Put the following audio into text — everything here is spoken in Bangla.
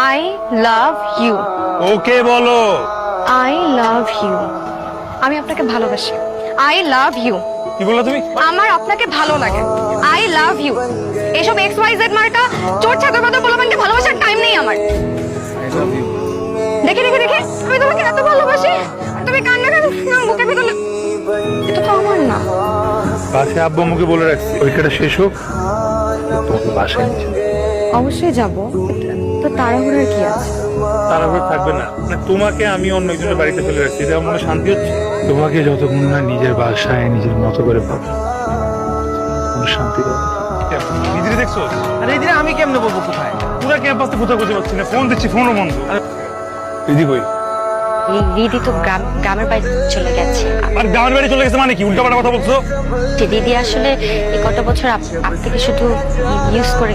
I love you. ওকে বলো। I love you. আমি আপনাকে ভালোবাসি। I love you. কি বললা তুমি? আমার আপনাকে ভালো লাগে। I love you. এসব এক্স ওয়াই জেড মার্কা চোর ছাগল মতো পোলাপানকে ভালোবাসার টাইম নেই আমার। I love you. দেখে দেখে দেখে আমি তোমাকে এত ভালোবাসি, তুমি কান্না কেন বুকে ভিতরে? এটা তো আমার না। বাসে আব্বু মুখে বলে রাখছি পরীক্ষাটা শেষ হোক তোমাকে বাসায় নিয়ে যাবো। অবশ্যই যাব, তো তাড়াহুড়ার কি আছে? তাড়াহুড়ো থাকবে না, মানে তোমাকে আমি অন্য একজনের বাড়িতে ফেলে রাখছি, এটা আমার মনে শান্তি হচ্ছে। তোমাকে যতক্ষণ না নিজের বাসায় নিজের মতো করে পাবো কোনো শান্তি পাবো। দিদি দেখছো? আরে এদিকে আমি কেমনে বলবো কোথায়? পুরা ক্যাম্পাসে কোথাও খুঁজে পাচ্ছি না, ফোন দিচ্ছি ফোনও বন্ধ। দিদি কই? দিদি তো গ্রামের বাড়ি চলে গেছে। আর গ্রামের বাড়ি চলে গেছে মানে কি উল্টাপাল্টা কথা বলছো? যে দিদি আসলে এই কত বছর আপনাকে শুধু ইউজ করে